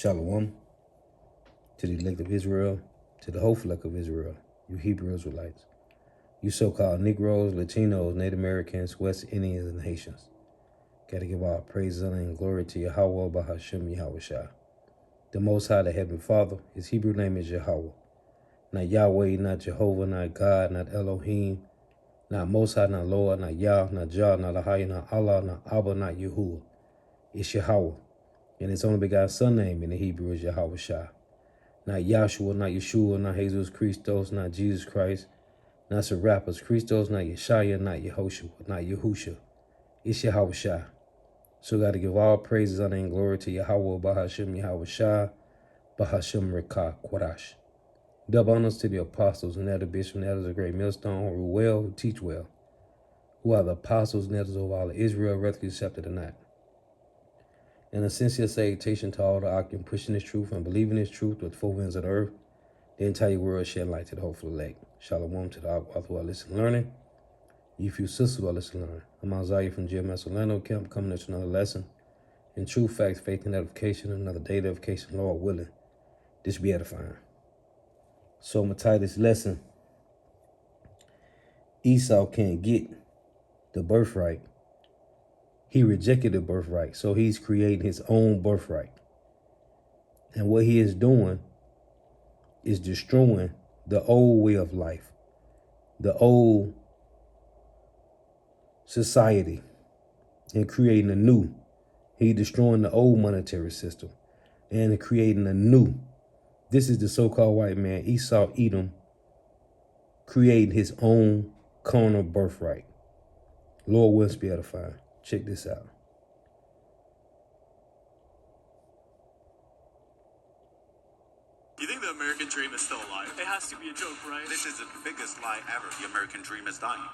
Shalom to the elect of Israel, to the whole flock of Israel, you Hebrew Israelites, you so-called Negroes, Latinos, Native Americans, West Indians, and Haitians. Gotta give all praise, honor, and glory to Yahweh, Bahashem, Yahweh Shah. The Most High, the Heavenly Father, his Hebrew name is Yahweh. Not Yahweh, not Jehovah, not God, not Elohim, not Most High, not Lord, not Yah, not Jah, not Ahai, not Allah, not Abba, not Yahuwah. It's Yahweh. And his only begotten son name in the Hebrew is Yahweh Shah. Not Yahshua, not Yeshua, not Jesus Christos, not Jesus Christ, not Serapis Christos, not Yeshaya, not Yehoshua, not Yahusha. It's Yahweh Shah. So got to give all praises, honor, and glory to Yahweh, Bahashem, Yahweh Shah, Bahashem, Rekah, Quadash. Double honors to the apostles and elder bishops and elders of great millstone who rule well, who teach well, who are the apostles and elders of all of Israel, whether accepted or not. And a sincere salutation to all the Akim pushing this truth and believing this truth with the four winds of the earth, the entire world shed light to the hopeful elect. Shalom to the Akim who are listening learning. You few sisters who are listening learning. I'm Isaiah from GMS Orlando Camp coming to another lesson in true facts, faith, and edification, another day of edification, Lord willing. This be edifying. So I'm going to title this lesson, Esau can't get the birthright. He rejected the birthright, so he's creating his own birthright. And what he is doing is destroying the old way of life, the old society, and creating a new. He's destroying the old monetary system and creating a new. This is the so-called white man, Esau Edom, creating his own carnal birthright. Lord willing, be edifying. Check this out. You think the American dream is still alive? It has to be a joke, right? This is the biggest lie ever. The American dream is dying.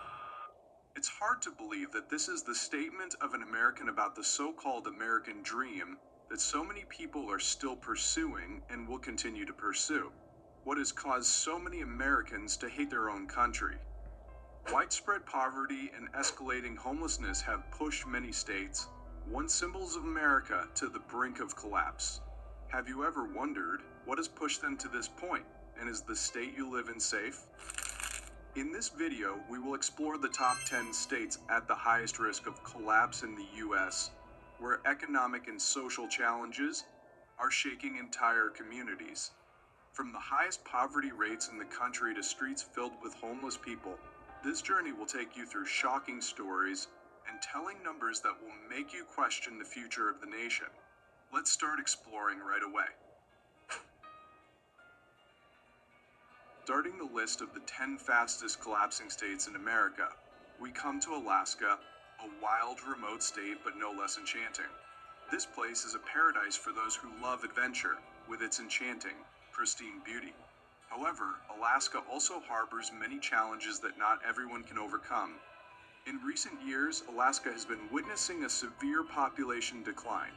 It's hard to believe that this is the statement of an American about the so-called American dream that so many people are still pursuing and will continue to pursue. What has caused so many Americans to hate their own country? Widespread poverty and escalating homelessness have pushed many states, once symbols of America, to the brink of collapse. Have you ever wondered what has pushed them to this point, and is the state you live in safe? In this video, we will explore the top 10 states at the highest risk of collapse in the U.S., where economic and social challenges are shaking entire communities. From the highest poverty rates in the country to streets filled with homeless people, this journey will take you through shocking stories and telling numbers that will make you question the future of the nation. Let's start exploring right away. Starting the list of the 10 fastest collapsing states in America, we come to Alaska, a wild, remote state but no less enchanting. This place is a paradise for those who love adventure, with its enchanting, pristine beauty. However, Alaska also harbors many challenges that not everyone can overcome. In recent years, Alaska has been witnessing a severe population decline.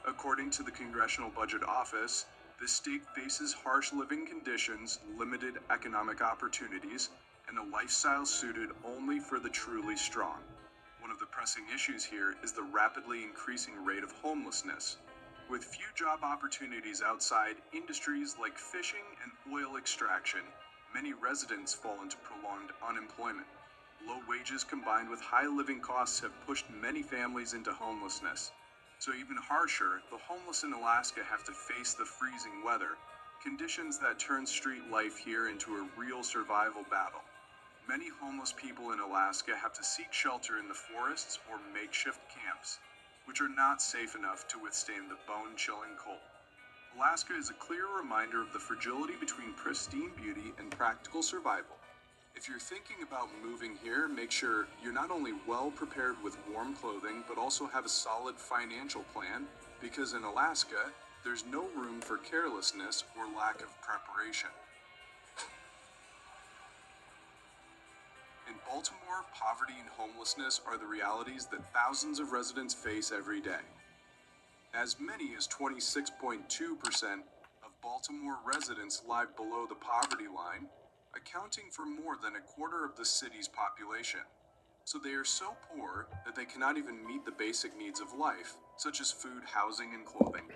According to the Congressional Budget Office, this state faces harsh living conditions, limited economic opportunities, and a lifestyle suited only for the truly strong. One of the pressing issues here is the rapidly increasing rate of homelessness. With few job opportunities outside industries like fishing and oil extraction, many residents fall into prolonged unemployment. Low wages combined with high living costs have pushed many families into homelessness. So even harsher, the homeless in Alaska have to face the freezing weather, conditions that turn street life here into a real survival battle. Many homeless people in Alaska have to seek shelter in the forests or makeshift camps, which are not safe enough to withstand the bone-chilling cold. Alaska is a clear reminder of the fragility between pristine beauty and practical survival. If you're thinking about moving here, make sure you're not only well prepared with warm clothing, but also have a solid financial plan, because in Alaska, there's no room for carelessness or lack of preparation. In Baltimore, poverty and homelessness are the realities that thousands of residents face every day. As many as 26.2% of Baltimore residents live below the poverty line, accounting for more than a quarter of the city's population. So they are so poor that they cannot even meet the basic needs of life, such as food, housing, and clothing.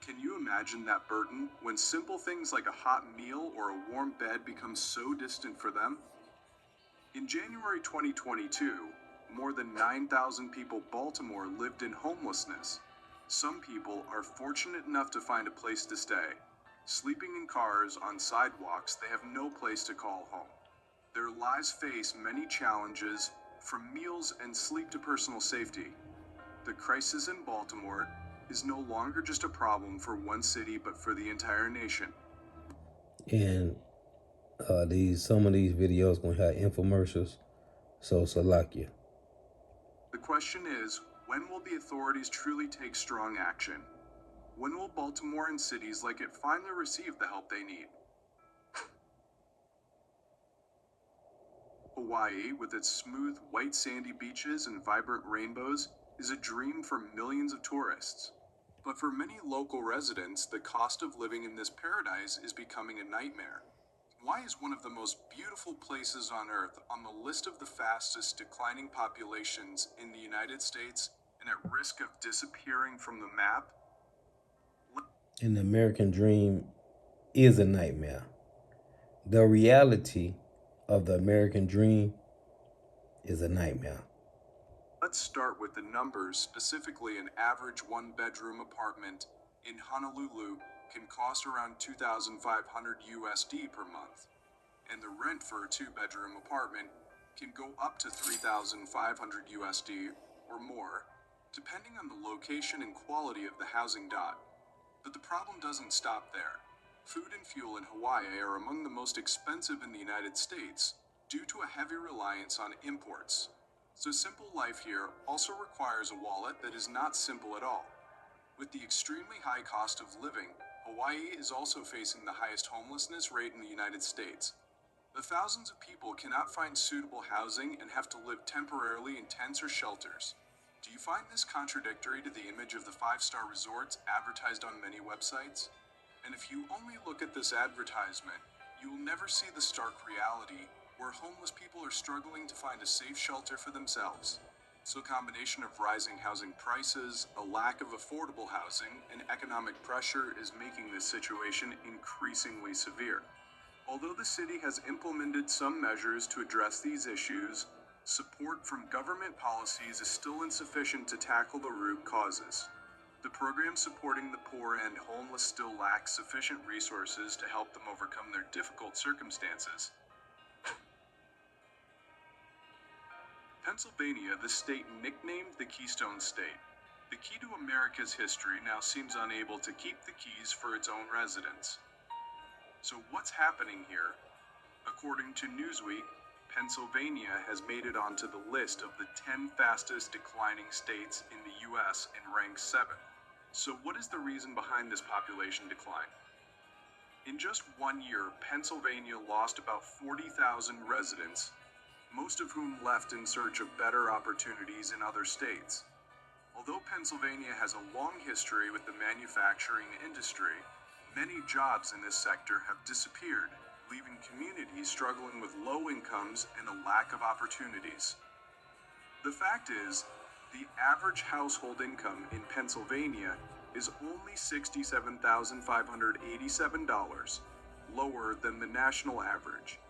Can you imagine that burden when simple things like a hot meal or a warm bed become so distant for them? In January 2022, more than 9,000 people in Baltimore lived in homelessness. Some people are fortunate enough to find a place to stay. Sleeping in cars on sidewalks, they have no place to call home. Their lives face many challenges, from meals and sleep to personal safety. The crisis in Baltimore is no longer just a problem for one city, but for the entire nation. And some of these videos gonna have infomercials, so Salakia. The question is, when will the authorities truly take strong action? When will Baltimore and cities like it finally receive the help they need? Hawaii, with its smooth, white sandy beaches and vibrant rainbows, is a dream for millions of tourists. But for many local residents, the cost of living in this paradise is becoming a nightmare. Why is one of the most beautiful places on Earth on the list of the fastest declining populations in the United States and at risk of disappearing from the map? And the American dream is a nightmare. The reality of the American dream is a nightmare. Let's start with the numbers. Specifically, an average one-bedroom apartment in Honolulu can cost around $2,500 USD per month, and the rent for a two-bedroom apartment can go up to $3,500 USD or more, depending on the location and quality of the housing dot. But the problem doesn't stop there. Food and fuel in Hawaii are among the most expensive in the United States due to a heavy reliance on imports. So simple life here also requires a wallet that is not simple at all. With the extremely high cost of living, Hawaii is also facing the highest homelessness rate in the United States. The thousands of people cannot find suitable housing and have to live temporarily in tents or shelters. Do you find this contradictory to the image of the five-star resorts advertised on many websites? And if you only look at this advertisement, you will never see the stark reality where homeless people are struggling to find a safe shelter for themselves. So a combination of rising housing prices, a lack of affordable housing, and economic pressure is making this situation increasingly severe. Although the city has implemented some measures to address these issues, support from government policies is still insufficient to tackle the root causes. The programs supporting the poor and homeless still lack sufficient resources to help them overcome their difficult circumstances. Pennsylvania, the state nicknamed the Keystone State. The key to America's history now seems unable to keep the keys for its own residents. So what's happening here? According to Newsweek, Pennsylvania has made it onto the list of the 10 fastest declining states in the U.S. and ranks 7th. So what is the reason behind this population decline? In just 1 year, Pennsylvania lost about 40,000 residents, most of whom left in search of better opportunities in other states. Although Pennsylvania has a long history with the manufacturing industry, many jobs in this sector have disappeared, leaving communities struggling with low incomes and a lack of opportunities. The fact is, the average household income in Pennsylvania is only $67,587, lower than the national average.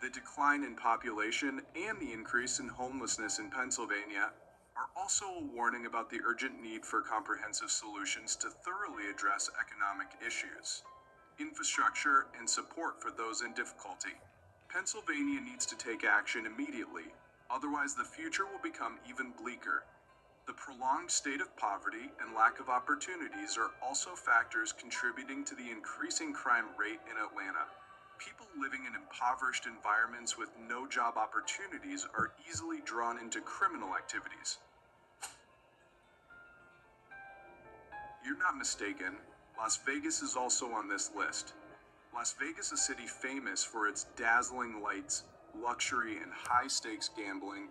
The decline in population and the increase in homelessness in Pennsylvania are also a warning about the urgent need for comprehensive solutions to thoroughly address economic issues, infrastructure, and support for those in difficulty. Pennsylvania needs to take action immediately, otherwise the future will become even bleaker. The prolonged state of poverty and lack of opportunities are also factors contributing to the increasing crime rate in Atlanta. People living in impoverished environments with no job opportunities are easily drawn into criminal activities. You're not mistaken, Las Vegas is also on this list. Las Vegas, a city famous for its dazzling lights, luxury, and high-stakes gambling,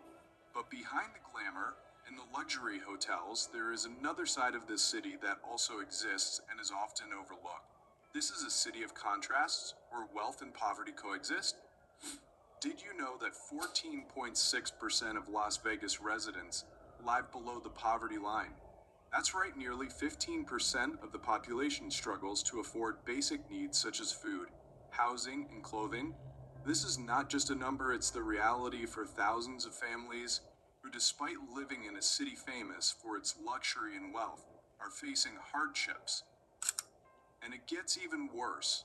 but behind the glamour and the luxury hotels, there is another side of this city that also exists and is often overlooked. This is a city of contrasts, where wealth and poverty coexist. Did you know that 14.6% of Las Vegas residents live below the poverty line? That's right, nearly 15% of the population struggles to afford basic needs such as food, housing, and clothing. This is not just a number, it's the reality for thousands of families who, despite living in a city famous for its luxury and wealth, are facing hardships. And it gets even worse.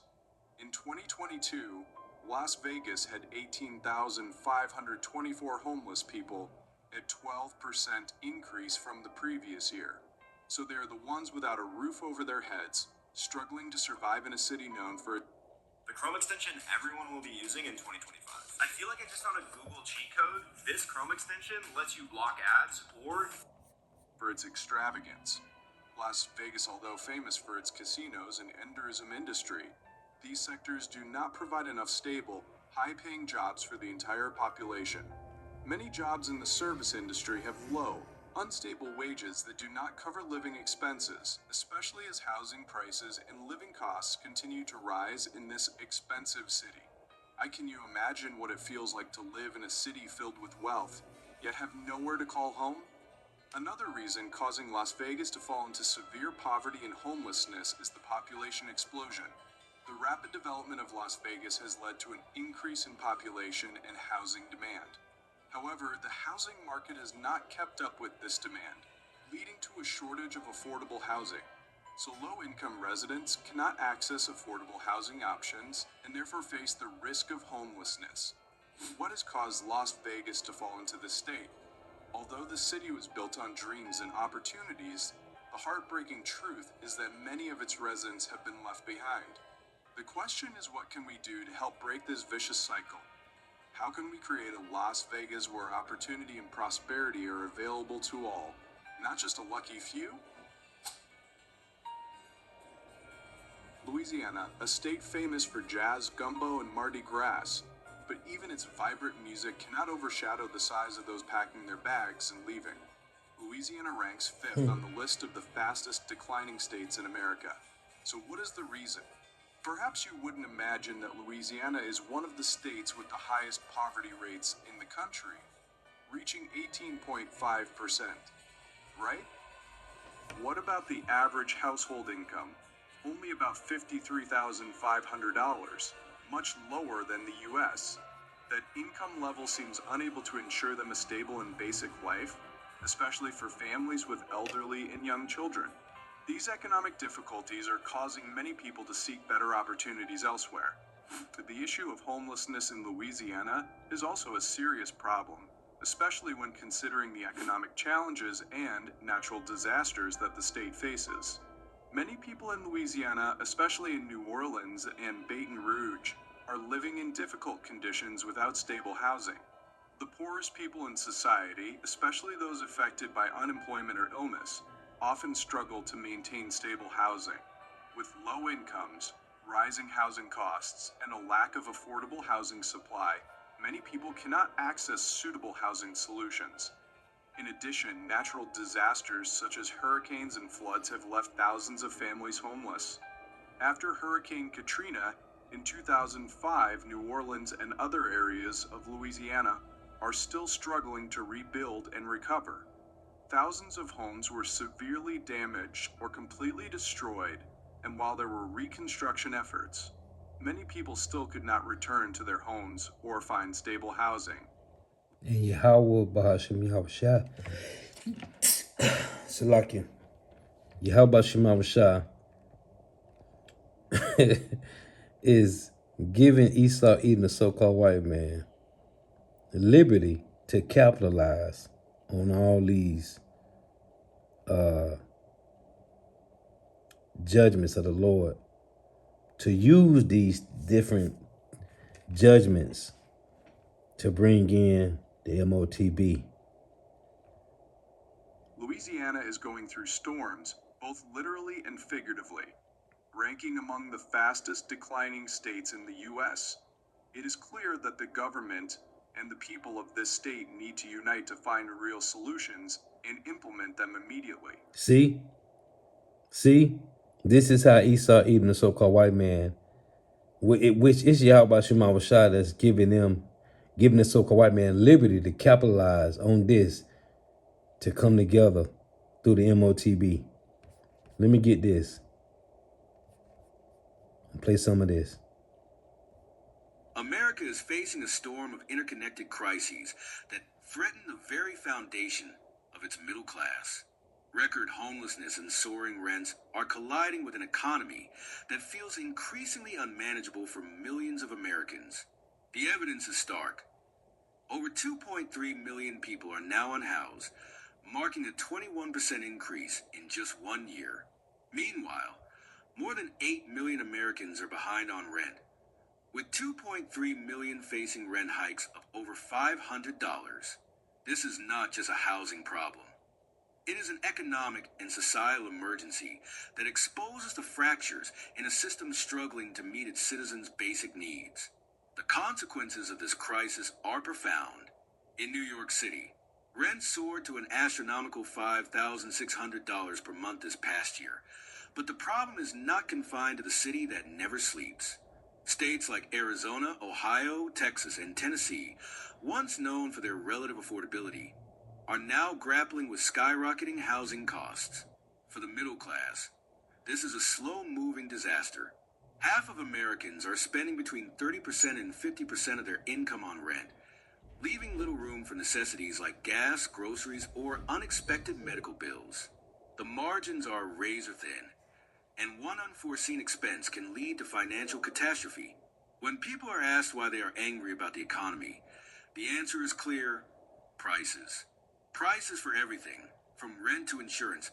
In 2022, Las Vegas had 18,524 homeless people, a 12% increase from the previous year. So they're the ones without a roof over their heads, struggling to survive in a city known for the Chrome extension everyone will be using in 2025. I feel like I just found a Google cheat code. This Chrome extension lets you block ads or for its extravagance. Las Vegas, although famous for its casinos and tourism industry, these sectors do not provide enough stable, high-paying jobs for the entire population. Many jobs in the service industry have low, unstable wages that do not cover living expenses, especially as housing prices and living costs continue to rise in this expensive city. Can you imagine what it feels like to live in a city filled with wealth, yet have nowhere to call home? Another reason causing Las Vegas to fall into severe poverty and homelessness is the population explosion. The rapid development of Las Vegas has led to an increase in population and housing demand. However, the housing market has not kept up with this demand, leading to a shortage of affordable housing. So low-income residents cannot access affordable housing options and therefore face the risk of homelessness. What has caused Las Vegas to fall into this state? Although the city was built on dreams and opportunities, the heartbreaking truth is that many of its residents have been left behind. The question is, what can we do to help break this vicious cycle? How can we create a Las Vegas where opportunity and prosperity are available to all, not just a lucky few? Louisiana, a state famous for jazz, gumbo, and Mardi Gras, but even its vibrant music cannot overshadow the size of those packing their bags and leaving. Louisiana ranks 5th on the list of the fastest declining states in America. So what is the reason? Perhaps you wouldn't imagine that Louisiana is one of the states with the highest poverty rates in the country, reaching 18.5%, right? What about the average household income? Only about $53,500, much lower than the US. That income level seems unable to ensure them a stable and basic life, especially for families with elderly and young children. These economic difficulties are causing many people to seek better opportunities elsewhere. The issue of homelessness in Louisiana is also a serious problem, especially when considering the economic challenges and natural disasters that the state faces. Many people in Louisiana, especially in New Orleans and Baton Rouge, are living in difficult conditions without stable housing. The poorest people in society, especially those affected by unemployment or illness, often struggle to maintain stable housing. With low incomes, rising housing costs, and a lack of affordable housing supply, many people cannot access suitable housing solutions. In addition, natural disasters such as hurricanes and floods have left thousands of families homeless. After Hurricane Katrina in 2005, New Orleans and other areas of Louisiana are still struggling to rebuild and recover. Thousands of homes were severely damaged or completely destroyed, and while there were reconstruction efforts, many people still could not return to their homes or find stable housing. And Yahweh Bahashim Yahushua Salakia. Yahweh Bahashim Yahushua is giving Esau, Edom, the so-called white man, the liberty to capitalize on all these judgments of the Lord, to use these different judgments to bring in the MOTB. Louisiana is going through storms, both literally and figuratively, ranking among the fastest declining states in the U.S. It is clear that the government and the people of this state need to unite to find real solutions and implement them immediately. See? This is how Esau, Edom, the so-called white man, which is Yahweh Shema Rashad, that's giving the so-called white man liberty to capitalize on this, to come together through the MOTB. Let me get this. Play some of this. America is facing a storm of interconnected crises that threaten the very foundation of its middle class. Record homelessness and soaring rents are colliding with an economy that feels increasingly unmanageable for millions of Americans. The evidence is stark. Over 2.3 million people are now unhoused, marking a 21% increase in just 1 year. Meanwhile, more than 8 million Americans are behind on rent, with 2.3 million facing rent hikes of over $500. This is not just a housing problem. It is an economic and societal emergency that exposes the fractures in a system struggling to meet its citizens' basic needs. The consequences of this crisis are profound. In New York City, rent soared to an astronomical $5,600 per month this past year. But the problem is not confined to the city that never sleeps. States like Arizona, Ohio, Texas, and Tennessee, once known for their relative affordability, are now grappling with skyrocketing housing costs. For the middle class, this is a slow-moving disaster. Half of Americans are spending between 30% and 50% of their income on rent, leaving little room for necessities like gas, groceries, or unexpected medical bills. The margins are razor thin, and one unforeseen expense can lead to financial catastrophe. When people are asked why they are angry about the economy, the answer is clear: prices. Prices for everything, from rent to insurance,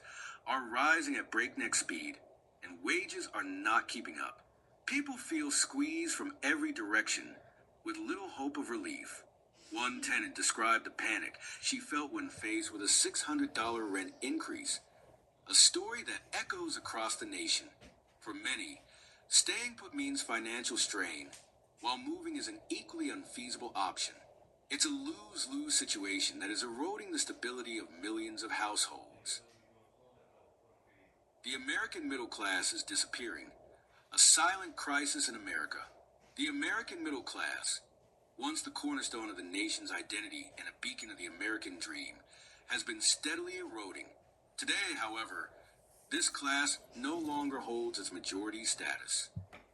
are rising at breakneck speed, and wages are not keeping up. People feel squeezed from every direction, with little hope of relief. One tenant described the panic she felt when faced with a $600 rent increase, a story that echoes across the nation. For many, staying put means financial strain, while moving is an equally unfeasible option. It's a lose-lose situation that is eroding the stability of millions of households. The American middle class is disappearing, a silent crisis in America. The American middle class, once the cornerstone of the nation's identity and a beacon of the American dream, has been steadily eroding. Today, however, this class no longer holds its majority status.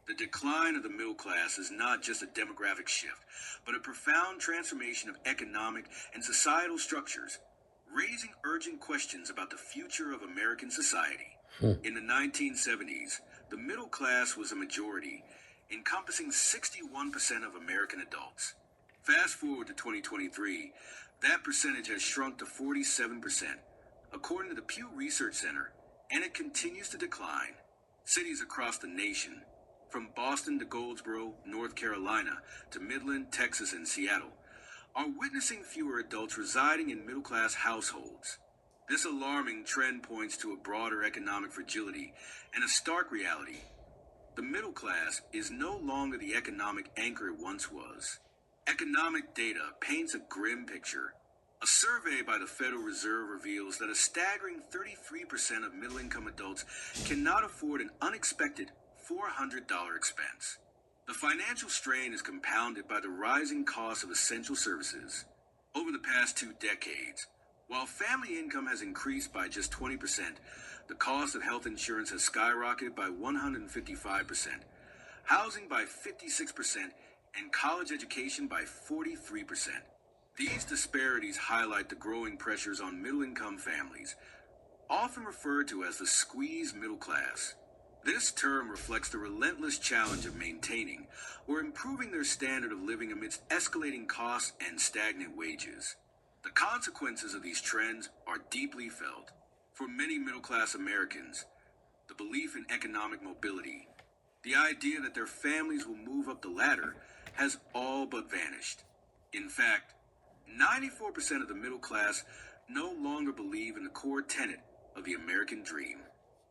The decline of the middle class is not just a demographic shift, but a profound transformation of economic and societal structures, raising urgent questions about the future of American society. In the 1970s, the middle class was a majority, encompassing 61% of American adults. Fast forward to 2023, that percentage has shrunk to 47%, according to the Pew Research Center, and it continues to decline. Cities across the nation, from Boston to Goldsboro, North Carolina, to Midland, Texas, and Seattle, are witnessing fewer adults residing in middle-class households. This alarming trend points to a broader economic fragility and a stark reality. The middle class is no longer the economic anchor it once was. Economic data paints a grim picture. A survey by the Federal Reserve reveals that a staggering 33% of middle-income adults cannot afford an unexpected $400 expense. The financial strain is compounded by the rising cost of essential services. Over the past 2 decades, while family income has increased by just 20%, the cost of health insurance has skyrocketed by 155%, housing by 56%, and college education by 43%. These disparities highlight the growing pressures on middle-income families, often referred to as the squeezed middle class. This term reflects the relentless challenge of maintaining or improving their standard of living amidst escalating costs and stagnant wages. The consequences of these trends are deeply felt. For many middle-class Americans, the belief in economic mobility, the idea that their families will move up the ladder, has all but vanished. In fact, 94% of the middle class no longer believe in the core tenet of the American dream.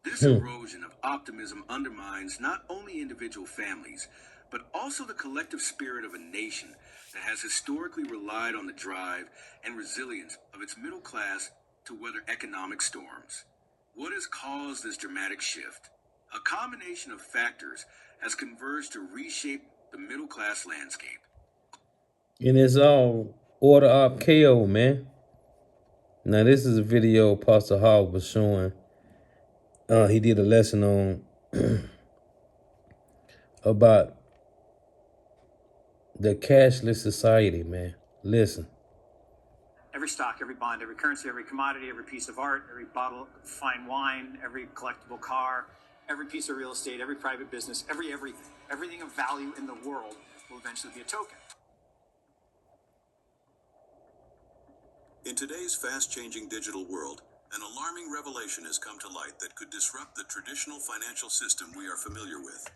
This erosion of optimism undermines not only individual families, but also the collective spirit of a nation that has historically relied on the drive and resilience of its middle class to weather economic storms. What has caused this dramatic shift? A combination of factors has converged to reshape the middle class landscape. And it's all order of KO, man. Now, this is a video Pastor Hall was showing. He did a lesson on about the cashless society, man. Listen. Every stock, every bond, every currency, every commodity, every piece of art, every bottle of fine wine, every collectible car, every piece of real estate, every private business, everything of value in the world will eventually be a token. In today's fast-changing digital world, an alarming revelation has come to light that could disrupt the traditional financial system we are familiar with.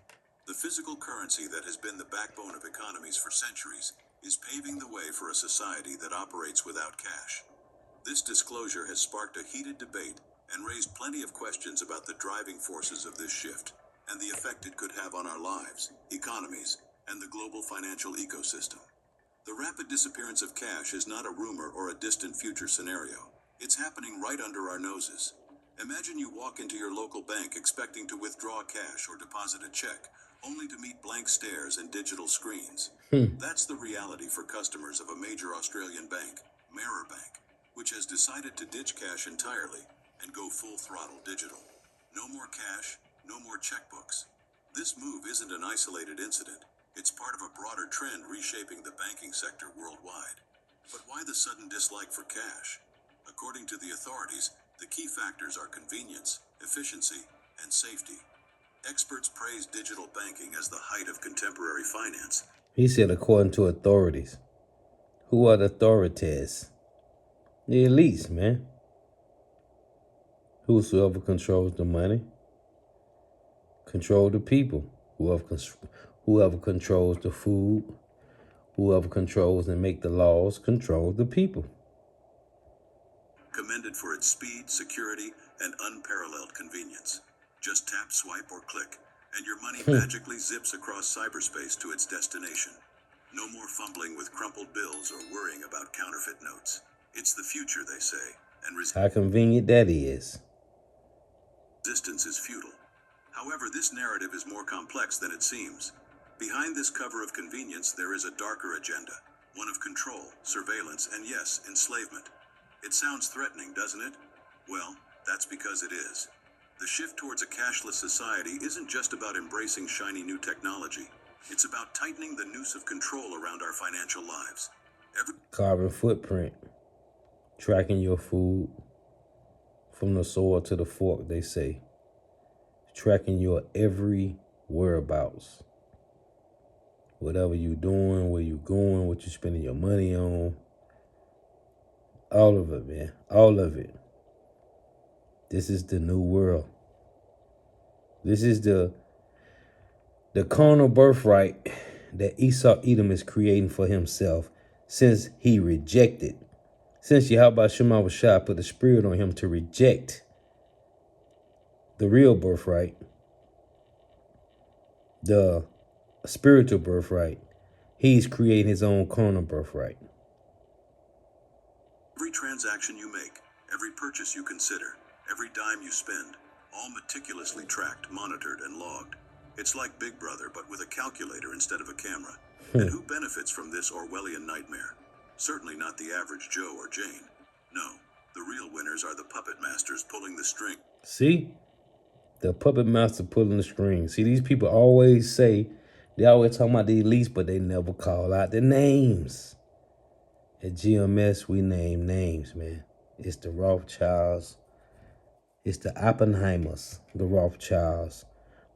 The physical currency that has been the backbone of economies for centuries is paving the way for a society that operates without cash. This disclosure has sparked a heated debate and raised plenty of questions about the driving forces of this shift and the effect it could have on our lives, economies, and the global financial ecosystem. The rapid disappearance of cash is not a rumor or a distant future scenario. It's happening right under our noses. Imagine you walk into your local bank expecting to withdraw cash or deposit a check, only to meet blank stares and digital screens. That's the reality for customers of a major Australian bank, Mirror Bank, which has decided to ditch cash entirely and go full throttle digital. No more cash, no more checkbooks. This move isn't an isolated incident. It's part of a broader trend reshaping the banking sector worldwide. But why the sudden dislike for cash? According to the authorities, the key factors are convenience, efficiency, and safety. Experts praise digital banking as the height of contemporary finance. He said, according to authorities. Who are the authorities? The elites, man. Whosoever controls the money, control the people. Whoever controls the food, whoever controls and make the laws, control the people. Commended for its speed, security, and unparalleled convenience. Just tap, swipe, or click, and your money magically zips across cyberspace to its destination. No more fumbling with crumpled bills or worrying about counterfeit notes. It's the future, they say, and How convenient that is. resistance is futile. However, this narrative is more complex than it seems. Behind this cover of convenience, there is a darker agenda, one of control, surveillance, and yes, enslavement. It sounds threatening, doesn't it? Well, that's because it is. The shift towards a cashless society isn't just about embracing shiny new technology. It's about tightening the noose of control around our financial lives. Carbon footprint. Tracking your food from the soil to the fork, they say. Tracking your every whereabouts. Whatever you're doing, where you're going, what you're spending your money on. All of it, man. All of it. This is the new world. This is the carnal birthright that Esau Edom is creating for himself since he rejected. Since Yahweh Shema Shah put the spirit on him to reject the real birthright, the spiritual birthright, he's creating his own carnal birthright. Every transaction you make, every purchase you consider, every dime you spend, all meticulously tracked, monitored, and logged. It's like Big Brother, but with a calculator instead of a camera. And who benefits from this Orwellian nightmare? Certainly not the average Joe or Jane. No, the real winners are the puppet masters pulling the string. See? The puppet master pulling the strings. See, these people always say, they always talk about the elites, but they never call out the names. At GMS, we name names, man. It's the Rothschilds. It's the Oppenheimers, the Rothschilds,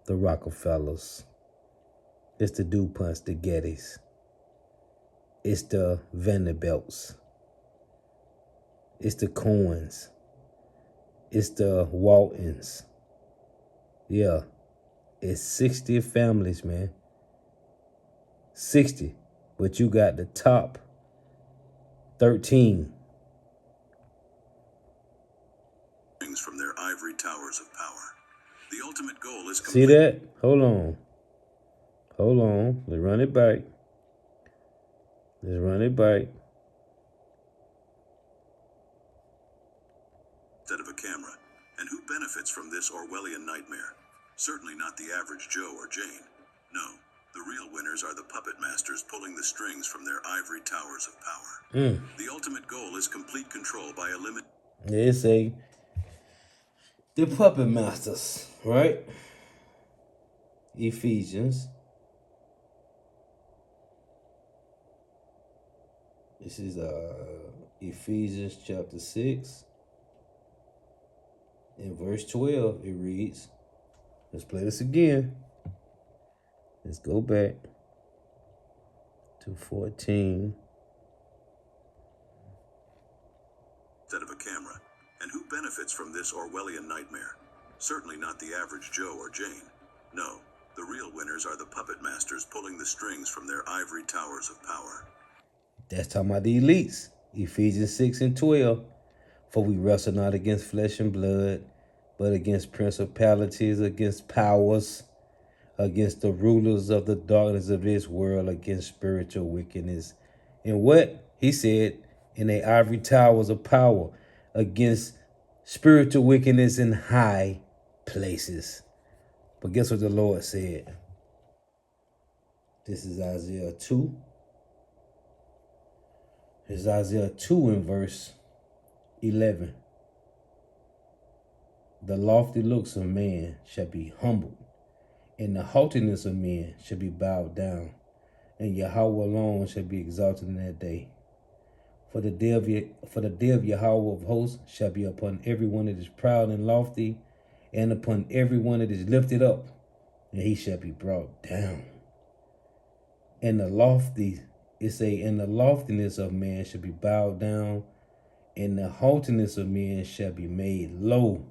the Rockefellers. It's the DuPonts, the Gettys. It's the Vanderbilts. It's the Coens. It's the Waltons. Yeah. It's 60 families, man. 60. But you got the top 13. From their ivory towers of power. The ultimate goal is See that? Hold on. Hold on. Let's run it back. Let's run it back. Instead of a camera. And who benefits from this Orwellian nightmare? Certainly not the average Joe or Jane. No, the real winners are the puppet masters pulling the strings from their ivory towers of power. The ultimate goal is complete control by eliminating They say the puppet masters, right? Ephesians. This is Ephesians chapter 6 in verse 12. It reads, let's play this again. Let's go back to 14. Instead of a camera. And who benefits from this Orwellian nightmare? Certainly not the average Joe or Jane. No, the real winners are the puppet masters pulling the strings from their ivory towers of power. That's talking about the elites. Ephesians 6 and 12. For we wrestle not against flesh and blood, but against principalities, against powers, against the rulers of the darkness of this world, against spiritual wickedness. And what? He said, in the ivory towers of power, against spiritual wickedness in high places. But guess what the Lord said? This is Isaiah 2. It's Isaiah 2 in verse 11. The lofty looks of man shall be humbled, and the haughtiness of men shall be bowed down, and Yahweh alone shall be exalted in that day. For the day of Yahweh of hosts shall be upon everyone that is proud and lofty, and upon everyone that is lifted up, and he shall be brought down. And the loftiness of man shall be bowed down, and the haughtiness of men shall be made low,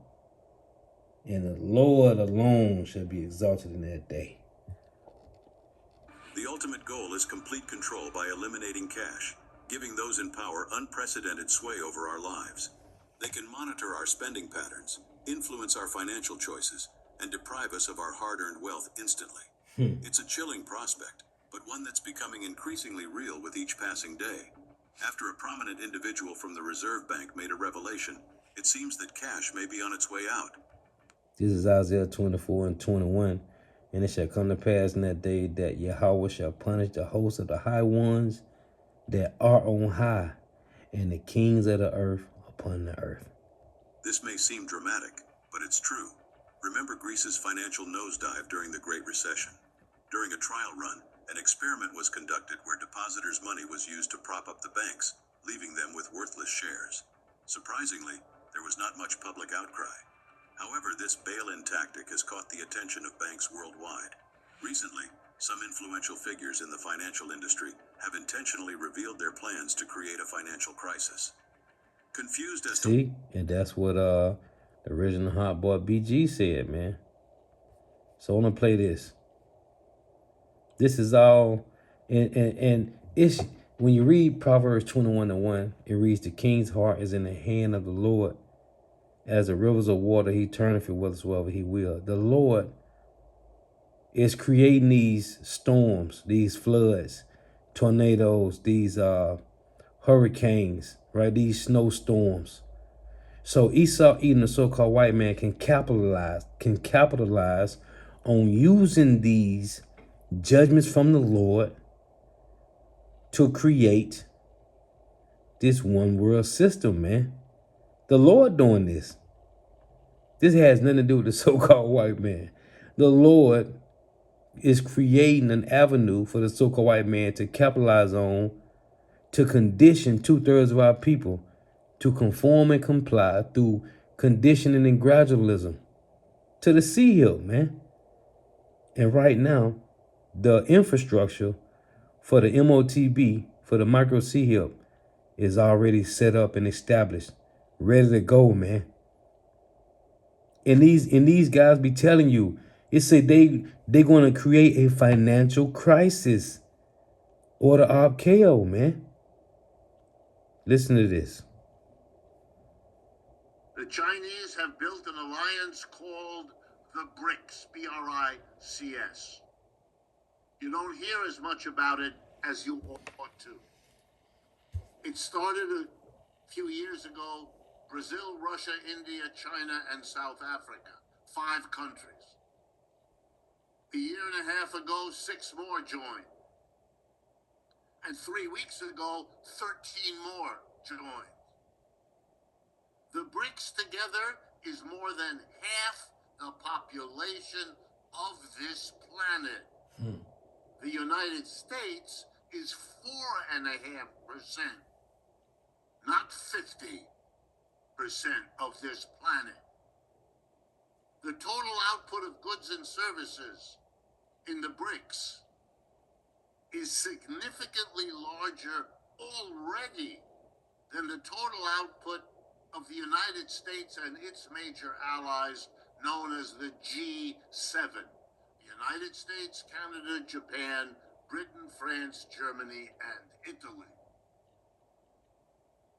and the Lord alone shall be exalted in that day. The ultimate goal is complete control by eliminating cash, giving those in power unprecedented sway over our lives. They can monitor our spending patterns, influence our financial choices, and deprive us of our hard-earned wealth instantly. It's a chilling prospect, but one that's becoming increasingly real with each passing day. After a prominent individual from the Reserve Bank made a revelation, it seems that cash may be on its way out. This is Isaiah 24 and 21. And it shall come to pass in that day that Yahweh shall punish the hosts of the high ones that are on high, and the kings of the earth upon the earth. This may seem dramatic, but it's true. Remember Greece's financial nosedive during the Great Recession. During a trial run, an experiment was conducted where depositors' money was used to prop up the banks, leaving them with worthless shares. Surprisingly, there was not much public outcry. However, this bail-in tactic has caught the attention of banks worldwide. Recently, some influential figures in the financial industry have intentionally revealed their plans to create a financial crisis. Confused as to... See? And that's what the original Hot Boy BG said, man. So I'm going to play this. This is all... And it's... When you read Proverbs 21:1, it reads, the king's heart is in the hand of the Lord. As the rivers of water, he turneth it whithersoever he will. The Lord is creating these storms, these floods, tornadoes, these hurricanes, right? These snowstorms. So Esau, Edom, the so-called white man, can capitalize on using these judgments from the Lord to create this one world system, man. The Lord doing this. This has nothing to do with the so-called white man. The Lord is creating an avenue for the so-called white man to capitalize on, to condition 2/3 of our people to conform and comply through conditioning and gradualism to the Sea Hill, man. And right now, the infrastructure for the MOTB, for the micro Sea Hill, is already set up and established, ready to go, man. And these guys be telling you, it say they're going to create a financial crisis or the RKO, man. Listen to this. The Chinese have built an alliance called the BRICS, B-R-I-C-S. You don't hear as much about it as you ought to. It started a few years ago. Brazil, Russia, India, China, and South Africa. 5 countries. A year and a half ago, 6 more joined. And 3 weeks ago, 13 more joined. The BRICS together is more than half the population of this planet. The United States is 4.5%, not 50% of this planet. The total output of goods and services in the BRICS is significantly larger already than the total output of the United States and its major allies, known as the G7. The United States, Canada, Japan, Britain, France, Germany, and Italy.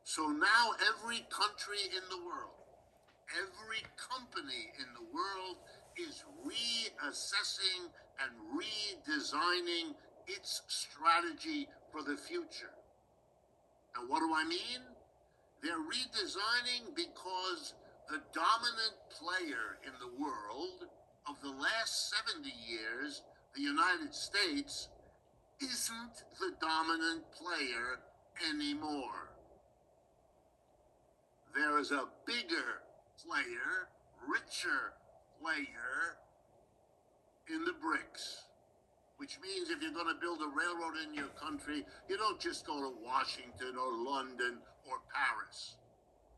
So now every country in the world, every company in the world is reassessing and redesigning its strategy for the future. And what do I mean? They're redesigning because the dominant player in the world of the last 70 years, the United States, isn't the dominant player anymore. There is a bigger player, richer player in the BRICS, which means if you're going to build a railroad in your country, you don't just go to Washington or London or Paris.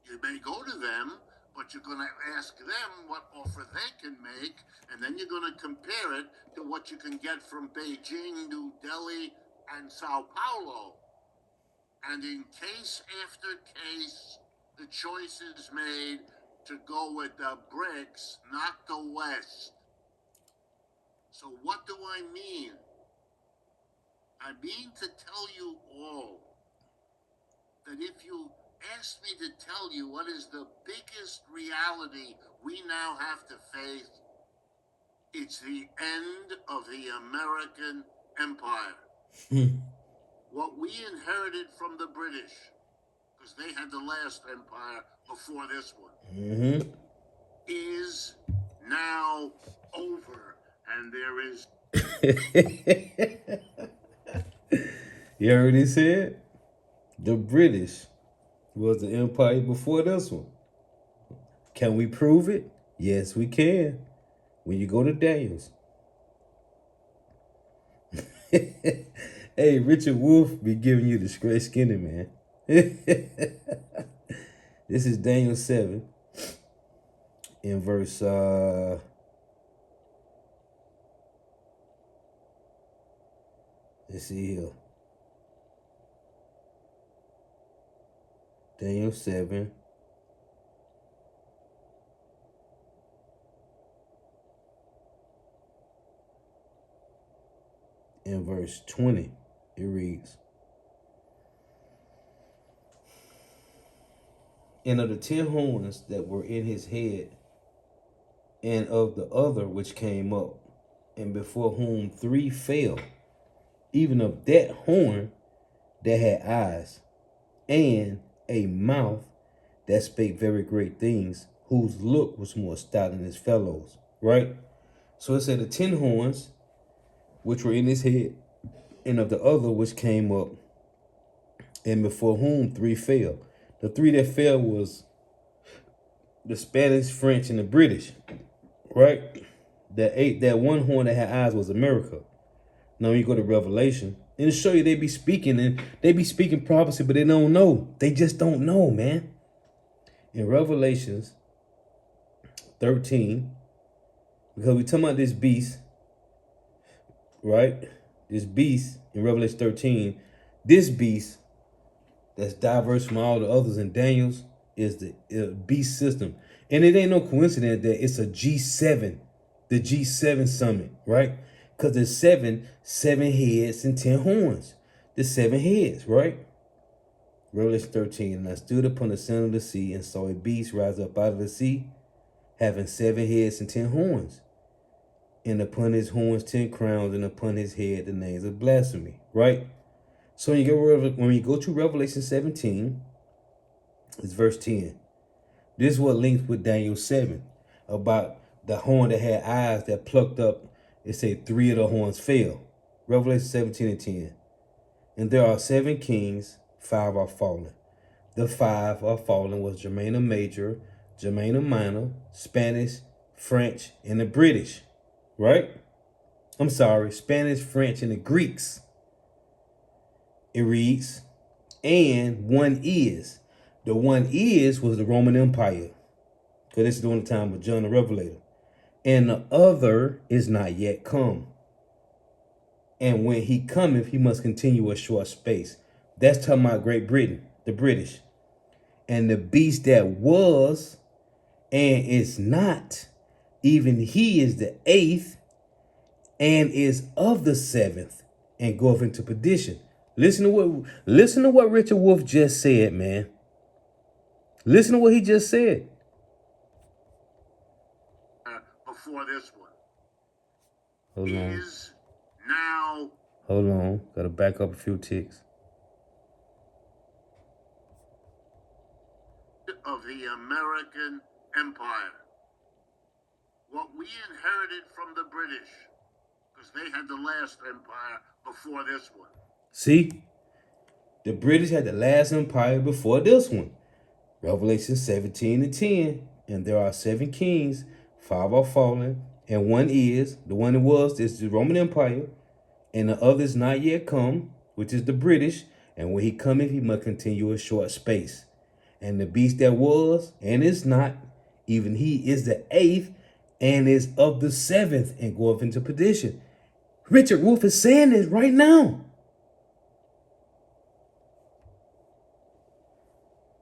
You may go to them, but you're going to ask them what offer they can make, and then you're going to compare it to what you can get from Beijing, New Delhi, and Sao Paulo. And in case after case, the choice is made to go with the BRICS, not the West. So what do I mean? I mean to tell you all that if you ask me to tell you what is the biggest reality we now have to face, it's the end of the American empire. What we inherited from the British, because they had the last empire before this one, is now over. And there is... You heard he said? The British was the empire before this one. Can we prove it? Yes, we can. When you go to Daniel's. Hey, Richard Wolf be giving you the straight skinny, man. This is Daniel 7 in verse let's see here. Daniel 7. In verse 20, it reads, and of the 10 horns that were in his head, and of the other which came up, and before whom 3 fell, even of that horn that had eyes, and a mouth that spake very great things, whose look was more stout than his fellows. Right? So it said the 10 horns which were in his head, and of the other which came up, and before whom 3 fell. The 3 that fell was the Spanish, French, and the British. Right? That one horn that had eyes was America. Now when you go to Revelation, and to show you they be speaking prophecy, but they don't know. They just don't know, man. In Revelations 13, because we talking about this beast, right? This beast in Revelation 13, this beast that's diverse from all the others in Daniel's is the beast system. And it ain't no coincidence that it's a G7, the G7 summit, right? Because there's 7 heads and 10 horns. There's 7 heads, right? Revelation 13, and I stood upon the center of the sea and saw a beast rise up out of the sea, having 7 heads and 10 horns. And upon his horns 10 crowns, and upon his head the names of blasphemy, right? So when you go to Revelation 17, it's verse 10. This is what links with Daniel 7 about the horn that had eyes that plucked up. It said 3 of the horns fell. Revelation 17 and 10. And there are 7 kings, 5 are fallen. The 5 are fallen was Germana Major, Germania Minor, Spanish, French, and the British, right? I'm sorry, Spanish, French, and the Greeks. It reads, and one is. The one is was the Roman Empire, because this is during the time of John the Revelator. And the other is not yet come. And when he cometh, he must continue a short space. That's talking about Great Britain, the British. And the beast that was and is not, even he is the eighth and is of the seventh and goeth into perdition. Listen to what Richard Wolff just said, man. Listen to what he just said. Before this one. Hold on. Is now Hold on. Gotta back up a few ticks. of the American Empire. What we inherited from the British, because they had the last empire before this one. See? The British had the last empire before this one. Revelation 17:10. And there are 7 kings, 5 are fallen, and one is, the one that was, is the Roman Empire, and the other is not yet come, which is the British, and when he cometh, he must continue a short space. And the beast that was, and is not, even he is the 8th, and is of the 7th, and goeth into perdition. Richard Wolff is saying this right now.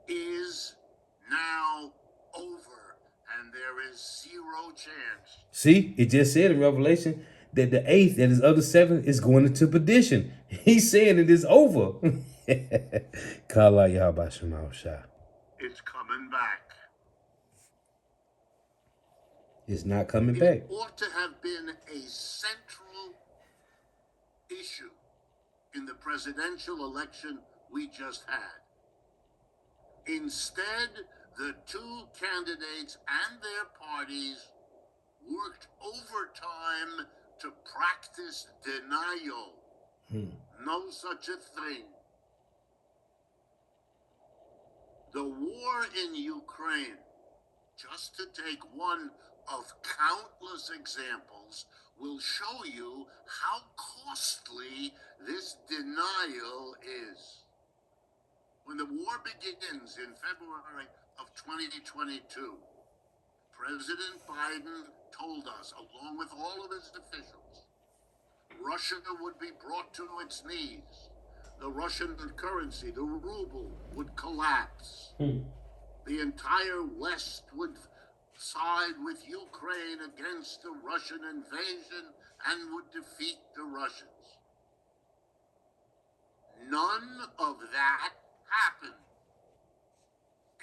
Is now over, and there is 0 chance. See, it just said in Revelation that the 8th, that is of the 7th, is going into perdition. He's saying it is over. Kala Yahbashimau Shah. It's coming back. It's not coming back. It ought to have been a central issue in the presidential election we just had. Instead, the 2 candidates and their parties worked overtime to practice denial. No such a thing. The war in Ukraine, just to take one of countless examples, will show you how costly this denial is. When the war begins in February of 2022, President Biden told us, along with all of his officials, Russia would be brought to its knees. The Russian currency, the ruble, would collapse. The entire West would side with Ukraine against the Russian invasion and would defeat the Russians. None of that happened.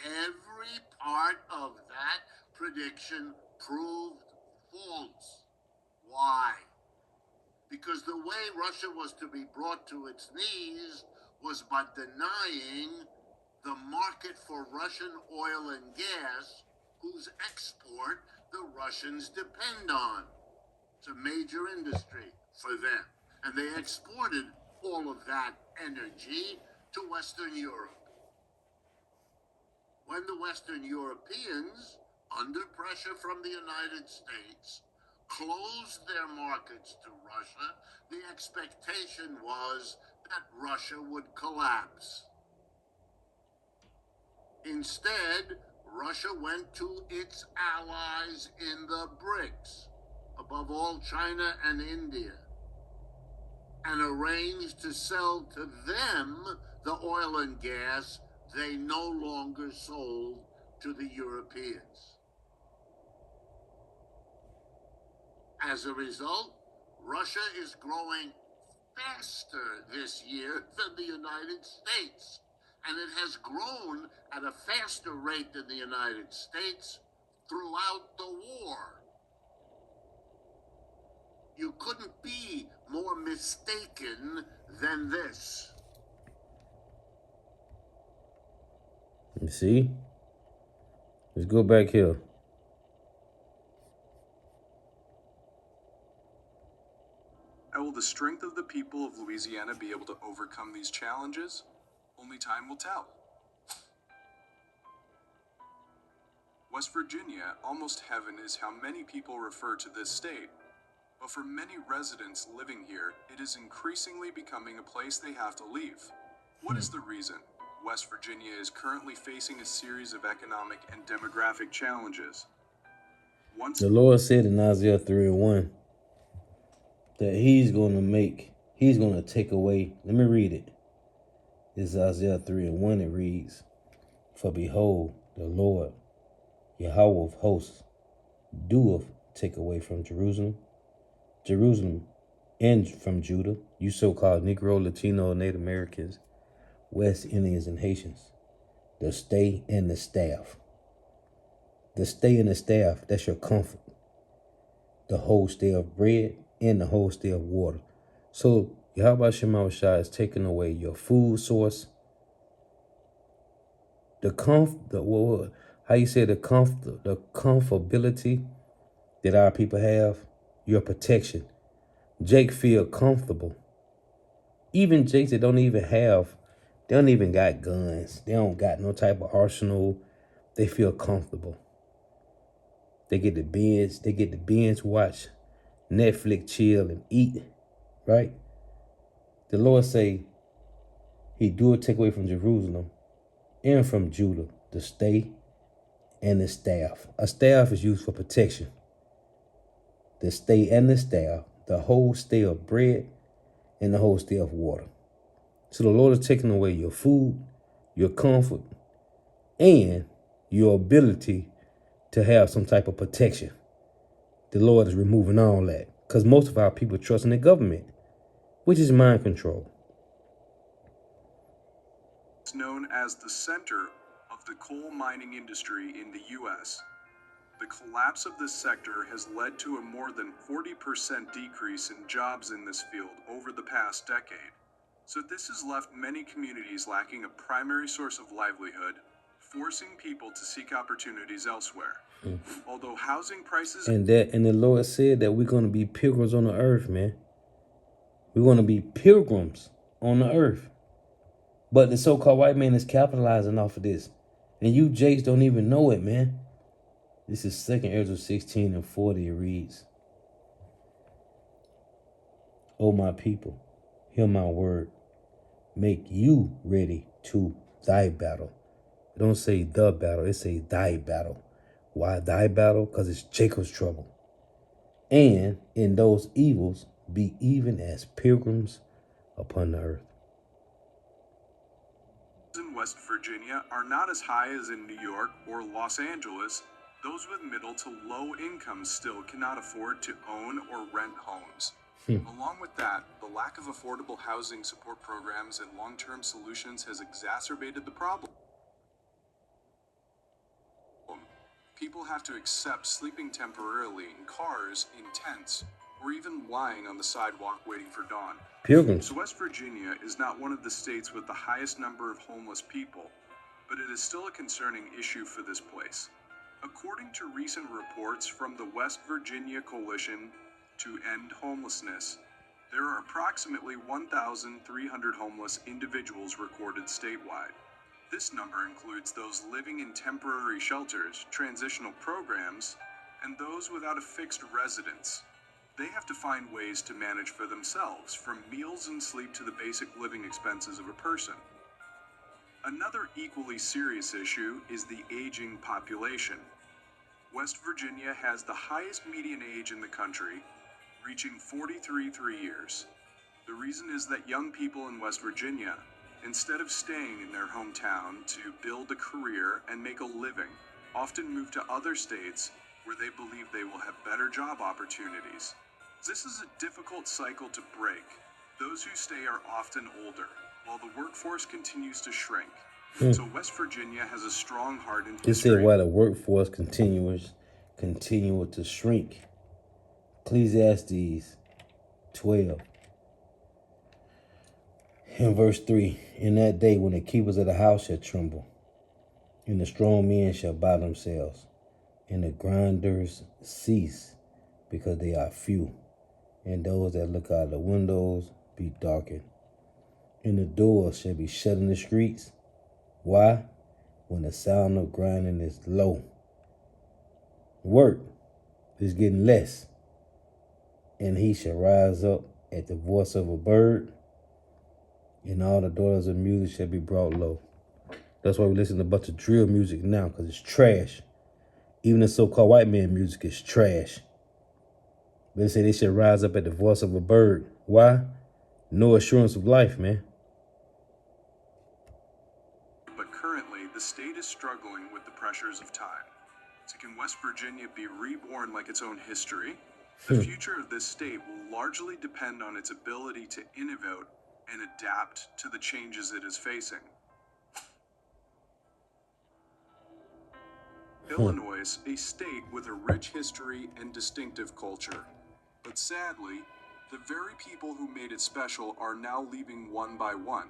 Every part of that prediction proved false. Why? Because the way Russia was to be brought to its knees was by denying the market for Russian oil and gas, whose export the Russians depend on. It's a major industry for them. And they exported all of that energy to Western Europe. When the Western Europeans, under pressure from the United States, closed their markets to Russia, the expectation was that Russia would collapse. Instead, Russia went to its allies in the BRICS, above all China and India, and arranged to sell to them the oil and gas they no longer sold to the Europeans. As a result, Russia is growing faster this year than the United States, and it has grown at a faster rate than the United States throughout the war. You couldn't be more mistaken than this. You see? Let's go back here. How will the strength of the people of Louisiana be able to overcome these challenges? Only time will tell. West Virginia, almost heaven, is how many people refer to this state. But for many residents living here, it is increasingly becoming a place they have to leave. What is the reason? West Virginia is currently facing a series of economic and demographic challenges. The Lord said in Isaiah 3:1 that he's going to take away. Let me read it. This is Isaiah 3:1. It reads, "For behold, the Lord, Yahweh of hosts, doeth take away from Jerusalem, and from Judah, you so-called Negro, Latino, Native Americans, West Indians, and Haitians, the stay and the staff." The stay and the staff, that's your comfort. The whole stay of bread and the whole stay of water. So Yahweh Shema Shai is taking away your food source, the comfortability that our people have, your protection. Jake feel comfortable. Even Jakes that don't even got guns. They don't got no type of arsenal. They feel comfortable. They get the binge watch, Netflix, chill, and eat, right? The Lord say he do take away from Jerusalem and from Judah the stay and the staff. A staff is used for protection. The stay and the staff, the whole stay of bread and the whole stay of water. So the Lord is taking away your food, your comfort, and your ability to have some type of protection. The Lord is removing all that because most of our people trust in the government, which is mind control. It's known as the center of the coal mining industry in the U.S. The collapse of this sector has led to a more than 40% decrease in jobs in this field over the past decade. So this has left many communities lacking a primary source of livelihood, forcing people to seek opportunities elsewhere. Although housing prices and the Lord said that we're going to be pilgrims on the earth, man. We're going to be pilgrims on the earth. But the so-called white man is capitalizing off of this. And you Jakes don't even know it, man. This is 2 Ezra 16:40. It reads, "O my people, hear my word. Make you ready to thy battle." It don't say the battle. It say thy battle. Why thy battle? Because it's Jacob's trouble. And in those evils, be even as pilgrims upon the earth. in West Virginia are not as high as in New York or Los Angeles. Those with middle to low incomes still cannot afford to own or rent homes. Along with that, the lack of affordable housing support programs and long-term solutions has exacerbated the problem. People have to accept sleeping temporarily in cars, in tents, or even lying on the sidewalk waiting for dawn. Pilgrims. So West Virginia is not one of the states with the highest number of homeless people, but it is still a concerning issue for this place. According to recent reports from the West Virginia Coalition to End Homelessness, there are approximately 1,300 homeless individuals recorded statewide. This number includes those living in temporary shelters, transitional programs, and those without a fixed residence. They have to find ways to manage for themselves, from meals and sleep to the basic living expenses of a person. Another equally serious issue is the aging population. West Virginia has the highest median age in the country, reaching 43 years. The reason is that young people in West Virginia, instead of staying in their hometown to build a career and make a living, often move to other states where they believe they will have better job opportunities. This is a difficult cycle to break. Those who stay are often older, while the workforce continues to shrink. So West Virginia has a strong heart in history. It said why the workforce continue to shrink. Ecclesiastes 12. In verse 3, in that day when the keepers of the house shall tremble, and the strong men shall buy themselves, and the grinders cease, because they are few, and those that look out of the windows be darkened, and the doors shall be shut in the streets. Why? When the sound of grinding is low, Work is getting less. And he shall rise up at the voice of a bird, and all the daughters of music shall be brought low. That's why we listen to a bunch of drill music now, because it's trash. Even the so-called white man music is trash. But they say they should rise up at the voice of a bird. Why? No assurance of life, man. But currently, the state is struggling with the pressures of time. So can West Virginia be reborn like its own history? The future of this state will largely depend on its ability to innovate and adapt to the changes it is facing. Illinois, a state with a rich history and distinctive culture. But sadly, the very people who made it special are now leaving one by one.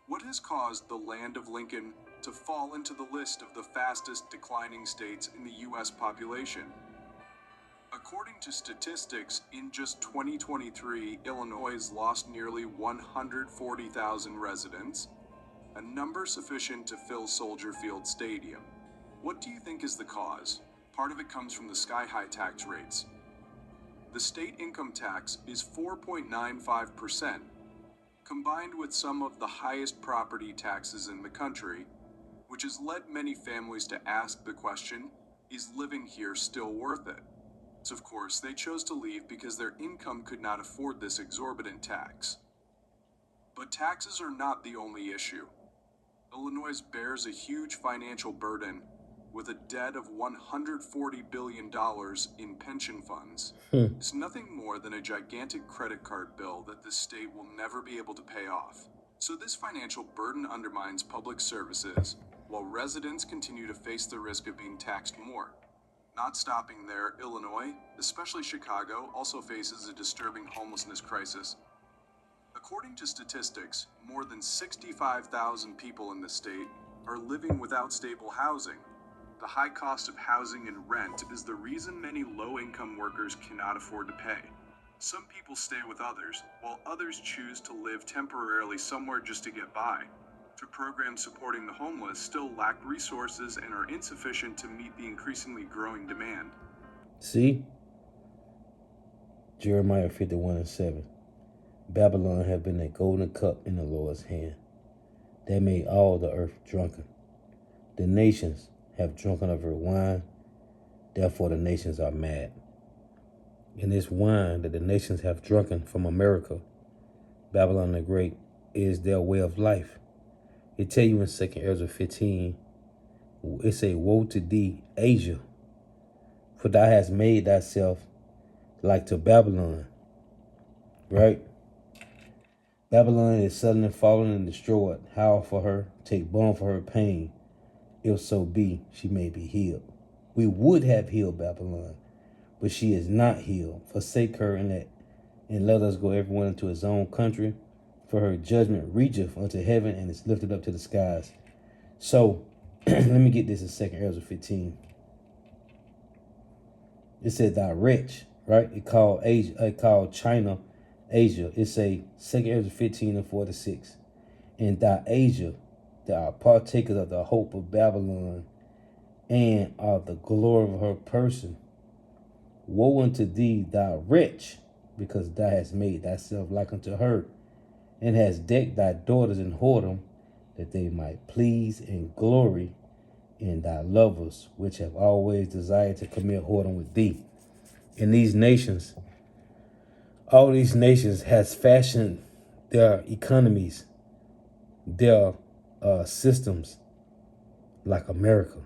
What has caused the land of Lincoln to fall into the list of the fastest declining states in the U.S. population? According to statistics, in just 2023, Illinois lost nearly 140,000 residents, a number sufficient to fill Soldier Field Stadium. What do you think is the cause? Part of it comes from the sky-high tax rates. The state income tax is 4.95%, combined with some of the highest property taxes in the country, which has led many families to ask the question, is living here still worth it? So of course, they chose to leave because their income could not afford this exorbitant tax. But taxes are not the only issue. Illinois bears a huge financial burden with a debt of $140 billion in pension funds. It's nothing more than a gigantic credit card bill that the state will never be able to pay off. So this financial burden undermines public services, while residents continue to face the risk of being taxed more. Not stopping there, Illinois, especially Chicago, also faces a disturbing homelessness crisis. According to statistics, more than 65,000 people in the state are living without stable housing. The high cost of housing and rent is the reason many low-income workers cannot afford to pay. Some people stay with others, while others choose to live temporarily somewhere just to get by. The programs supporting the homeless still lack resources and are insufficient to meet the increasingly growing demand. See? Jeremiah 51:7. Babylon have been a golden cup in the Lord's hand. They made all the earth drunken. The nations have drunken of her wine, therefore the nations are mad. And this wine that the nations have drunken from America, Babylon the Great, is their way of life. It tell you in 2 Ezra 15, it say, woe to thee, Asia, for thou hast made thyself like to Babylon. Right? Babylon is suddenly fallen and destroyed. Howl for her, take balm for her pain. If so be, she may be healed. We would have healed Babylon, but she is not healed. Forsake her and let us go everyone into his own country, for her judgment reacheth unto heaven and is lifted up to the skies. So, let me get this in 2 Ezra 15. It said, thou wretch, right? It called China Asia. It say 2 Ezra 15:4-6. And thou Asia, that are partakers of the hope of Babylon, and of the glory of her person. Woe unto thee, thou wretch, because thou hast made thyself like unto her, and hast decked thy daughters in whoredom, that they might please and glory in thy lovers, which have always desired to commit whoredom with thee. And these nations, all these nations has fashioned their economies, their systems like America.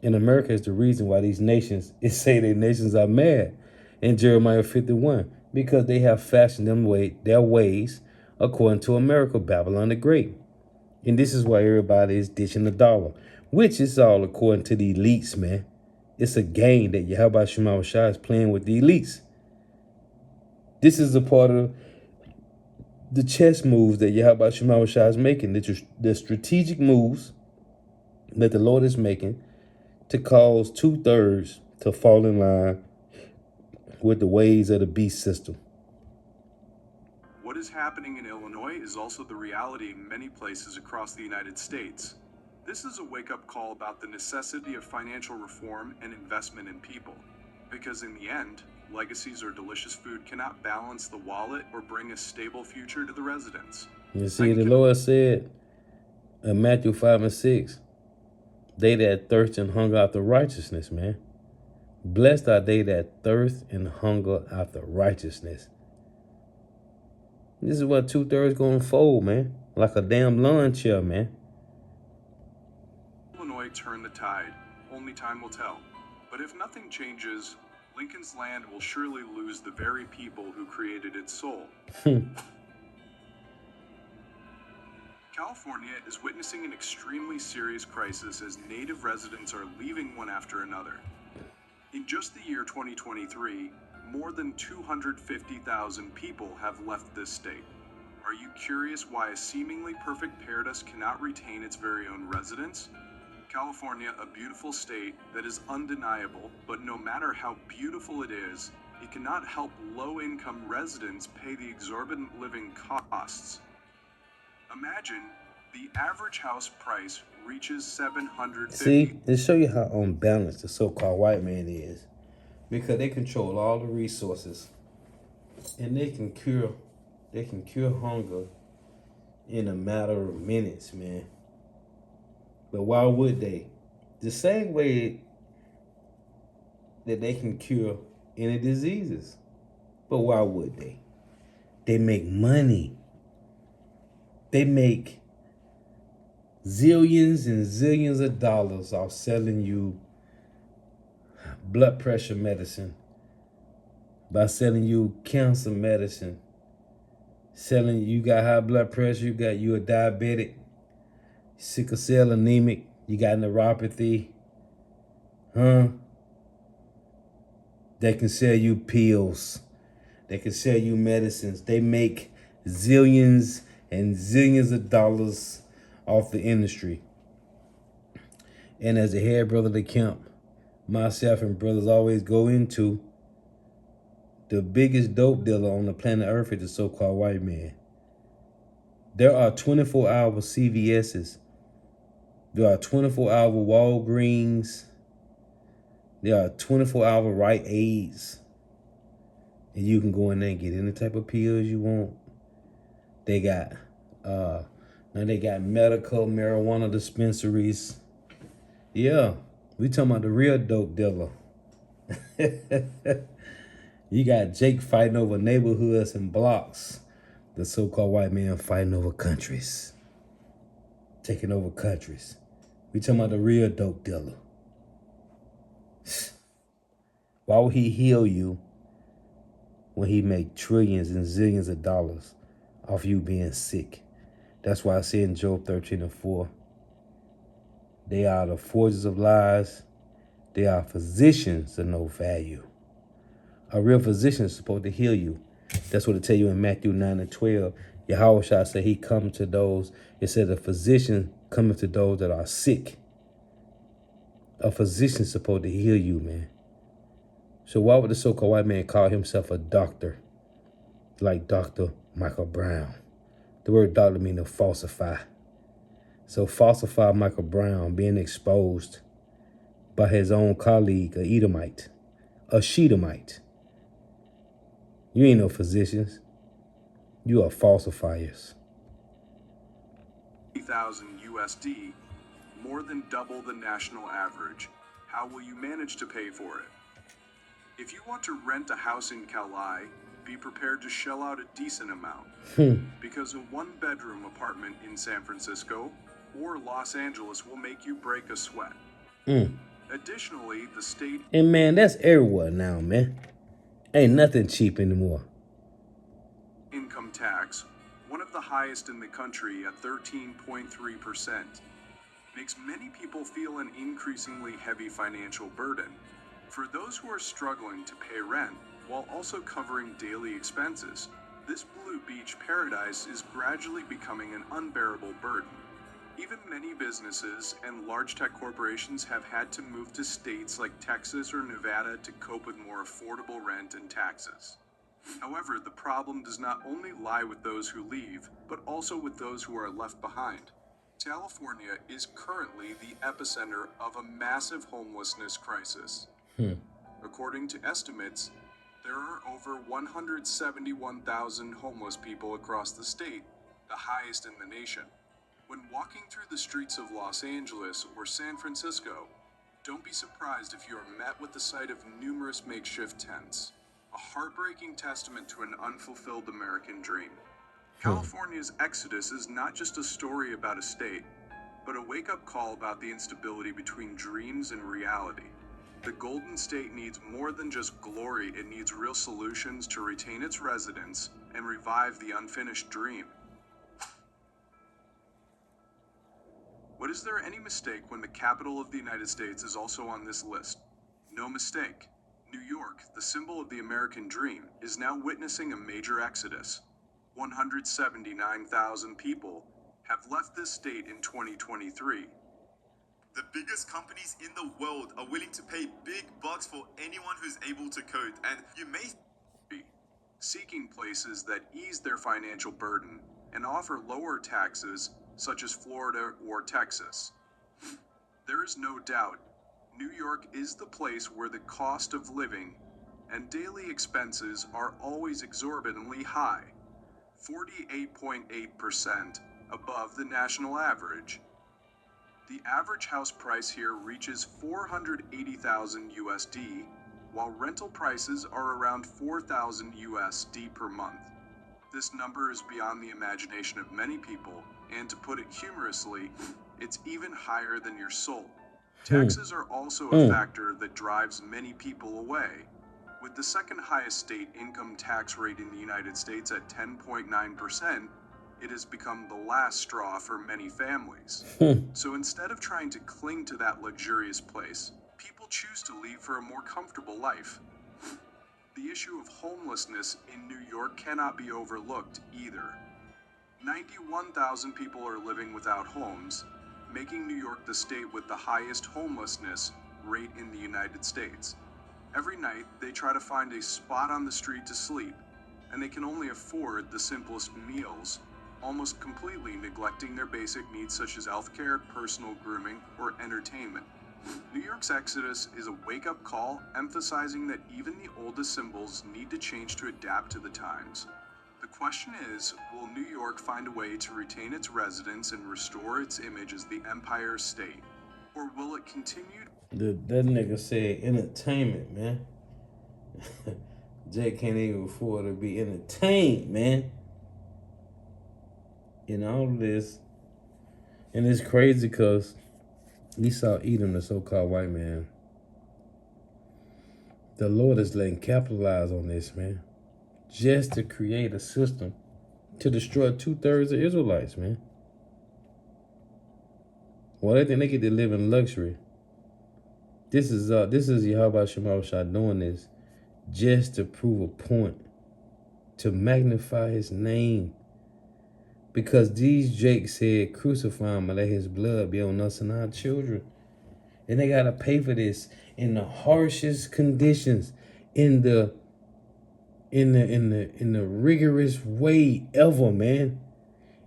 And America is the reason why these nations, it say their nations are mad in Jeremiah 51, because they have fashioned their ways according to America, Babylon the Great. And this is why everybody is ditching the dollar, which is all according to the elites, man. It's a game that Yahweh Shema Shah is playing with the elites. This is a part of the chess moves that Yahweh Shema Shah is making, the strategic moves that the Lord is making to cause 2/3 to fall in line with the ways of the beast system. What is happening in Illinois is also the reality in many places across the United States. This is a wake-up call about the necessity of financial reform and investment in people. Because in the end, legacies or delicious food cannot balance the wallet or bring a stable future to the residents. You see, the Lord said in Matthew 5 and 6, they that thirst and hunger after righteousness, man. Blessed are they that thirst and hunger after righteousness. This is what 2/3 gonna fold, man. Like a damn lawn chair, man. Illinois turned the tide. Only time will tell. But if nothing changes, Lincoln's land will surely lose the very people who created its soul. California is witnessing an extremely serious crisis as native residents are leaving one after another. In just the year 2023, more than 250,000 people have left this state. Are you curious why a seemingly perfect paradise cannot retain its very own residents? California, a beautiful state that is undeniable, but no matter how beautiful it is, it cannot help low-income residents pay the exorbitant living costs. Imagine the average house price reaches $750,000. See, to show you how unbalanced the so-called white man is, because they control all the resources, and they can cure hunger in a matter of minutes, man. But why would they? The same way that they can cure any diseases. But why would they? They make money. They make zillions and zillions of dollars off selling you blood pressure medicine, by selling you cancer medicine, selling you got high blood pressure, you a diabetic, sickle cell anemic, you got neuropathy, They can sell you pills. They can sell you medicines. They make zillions and zillions of dollars off the industry. And as the head brother of the camp, myself and brothers always go into, the biggest dope dealer on the planet Earth is the so-called white man. There are 24-hour CVS's. There are 24-hour Walgreens. There are 24-hour Rite Aids. And you can go in there and get any type of pills you want. They got now they got medical marijuana dispensaries. Yeah, we talking about the real dope dealer. You got Jake fighting over neighborhoods and blocks. The so-called white man fighting over countries. Taking over countries. We talking about the real dope dealer. Why would he heal you when he make trillions and zillions of dollars off you being sick? That's why I say in Job 13:4, they are the forgers of lies. They are physicians of no value. A real physician is supposed to heal you. That's what it tell you in Matthew 9:12. Yahweh shall say he come to those. It says a physician coming to those that are sick. A physician is supposed to heal you, man. So why would the so-called white man call himself a doctor? Like Dr. Michael Brown. The word doctor means to falsify. So falsify Michael Brown being exposed by his own colleague, a Edomite, a Shedamite. You ain't no physicians. You are falsifiers. $50,000 USD, more than double the national average. How will you manage to pay for it? If you want to rent a house in Kauai, be prepared to shell out a decent amount. Because a one-bedroom apartment in San Francisco or Los Angeles will make you break a sweat. Additionally, the state... And man, that's everywhere now, man. Ain't nothing cheap anymore. Income tax, one of the highest in the country at 13.3%, makes many people feel an increasingly heavy financial burden. For those who are struggling to pay rent while also covering daily expenses, this Blue Beach paradise is gradually becoming an unbearable burden. Even many businesses and large tech corporations have had to move to states like Texas or Nevada to cope with more affordable rent and taxes. However, the problem does not only lie with those who leave, but also with those who are left behind. California is currently the epicenter of a massive homelessness crisis. According to estimates, there are over 171,000 homeless people across the state, the highest in the nation. When walking through the streets of Los Angeles or San Francisco, don't be surprised if you are met with the sight of numerous makeshift tents, a heartbreaking testament to an unfulfilled American dream. California's exodus is not just a story about a state, but a wake-up call about the instability between dreams and reality. The Golden State needs more than just glory, it needs real solutions to retain its residents and revive the unfinished dream. But is there any mistake when the capital of the United States is also on this list? No mistake. New York, the symbol of the American dream, is now witnessing a major exodus. 179,000 people have left this state in 2023. The biggest companies in the world are willing to pay big bucks for anyone who's able to code, and you may be seeking places that ease their financial burden and offer lower taxes, such as Florida or Texas. There is no doubt, New York is the place where the cost of living and daily expenses are always exorbitantly high, 48.8% above the national average. The average house price here reaches $480,000 USD, while rental prices are around $4,000 USD per month. This number is beyond the imagination of many people, and to put it humorously, it's even higher than your soul. Taxes are also a factor that drives many people away. With the second highest state income tax rate in the United States at 10.9%, it has become the last straw for many families. So instead of trying to cling to that luxurious place, people choose to leave for a more comfortable life. The issue of homelessness in New York cannot be overlooked either. 91,000 people are living without homes, making New York the state with the highest homelessness rate in the United States. Every night, they try to find a spot on the street to sleep, and they can only afford the simplest meals, almost completely neglecting their basic needs such as healthcare, personal grooming, or entertainment. New York's exodus is a wake-up call, emphasizing that even the oldest symbols need to change to adapt to the times. The question is, will New York find a way to retain its residents and restore its image as the empire state? Or will it continue? That nigga said entertainment, man. Jay can't even afford to be entertained, man. In all of this, and it's crazy because Esau Edom, the so-called white man, the Lord is letting capitalize on this, man, just to create a system to destroy 2/3 of Israelites, man. Well, they think they get to live in luxury. This is Yahweh Shemashah doing this just to prove a point, to magnify his name. Because these Jakes said, crucify him and let his blood be on us and our children. And they gotta pay for this in the harshest conditions, in the rigorous way ever, man.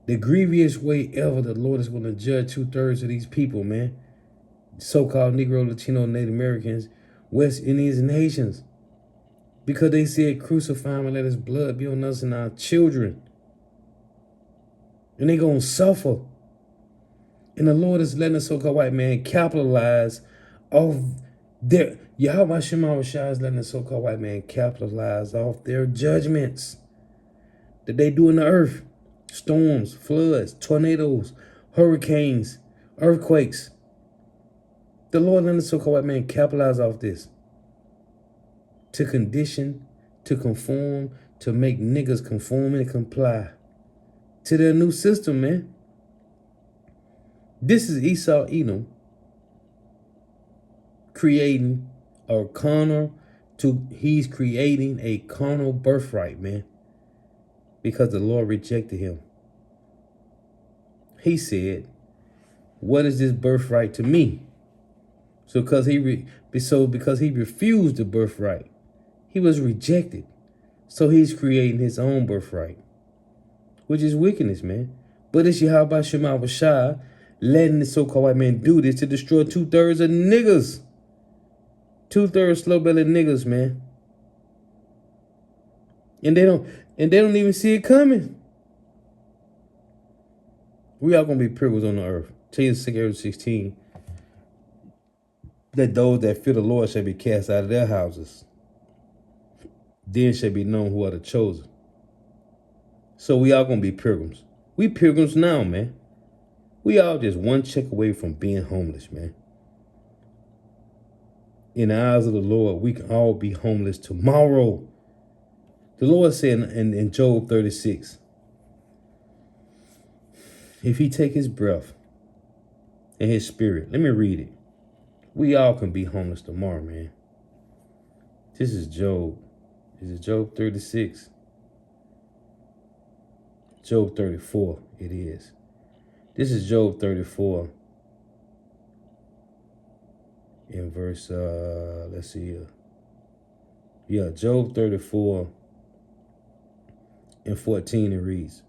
The grievous way ever. The Lord is gonna judge 2/3 of these people, man. So-called Negro, Latino, Native Americans, West Indians, and Haitians. Because they said, crucify him and let his blood be on us and our children. And they gonna suffer. And the Lord is letting the so-called white man capitalize off their, Yahweh Shemashah is letting the so-called white man capitalize off their judgments that they do in the earth. Storms, floods, tornadoes, hurricanes, earthquakes. The Lord letting the so-called white man capitalize off this. To condition, to conform, to make niggas conform and comply to their new system, man. This is Esau Edom creating he's creating a carnal birthright, man. Because the Lord rejected him. He said, what is this birthright to me? So because he refused the birthright, he was rejected. So he's creating his own birthright, which is wickedness, man. But it's Yahweh Shemashah letting the so-called white man do this to destroy 2/3 of niggas. 2/3 slow-bellied niggas, man. And they don't even see it coming. We are gonna be pilgrims on the earth. Tell you 16, that those that fear the Lord shall be cast out of their houses. Then shall be known who are the chosen. So we are gonna be pilgrims. We pilgrims now, man. We all just one check away from being homeless, man. In the eyes of the Lord, we can all be homeless tomorrow. The Lord said in Job 36, if he take his breath and his spirit, let me read it. We all can be homeless tomorrow, man. This is Job. Is it Job 36? Job 34, it is. This is Job 34. In verse, let's see here. Yeah, Job 34 and 14, it reads,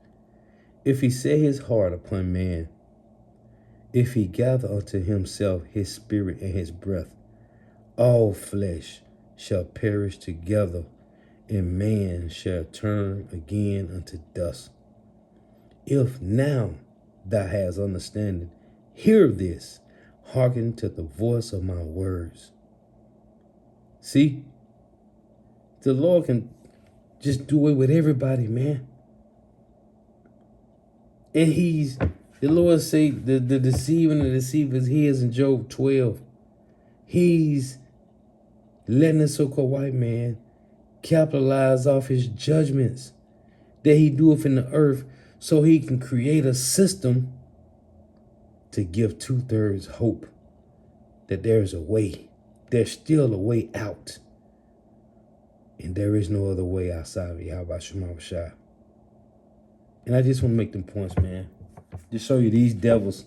if he set his heart upon man, if he gather unto himself his spirit and his breath, all flesh shall perish together, and man shall turn again unto dust. If now thou hast understanding, hear this, hearken to the voice of my words. See, the Lord can just do it with everybody, man. And the Lord say the deceiving the deceivers, he is in Job 12. He's letting the so-called white man capitalize off his judgments that he doeth in the earth so he can create a system to give 2/3 hope that there is a way. There's still a way out. And there is no other way outside of Yahweh Shema Shai. And I just want to make them points, man. To show you these devils.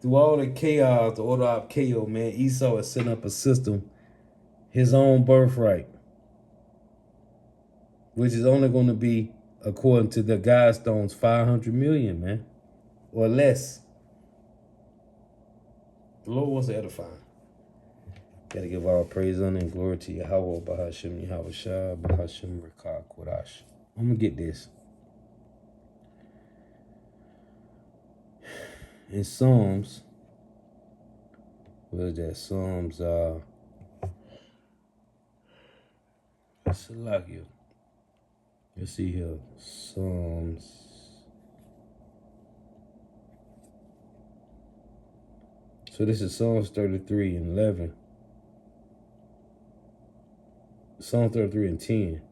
Through all the chaos, the order of chaos, man, Esau is setting up a system, his own birthright, which is only going to be, according to the Guidestones, 500 million, man, or less. The Lord wants to edify. Gotta give all praise, honor, and glory to Yahweh, Bahashem, Yahweh Shah, Bahashem, Rekah, Kodash. I'm gonna get this. In Psalms, what is that? Psalms, Salakia. Let's see here. Psalms. So this is Psalms 33 and 11. Psalm 33 and 10.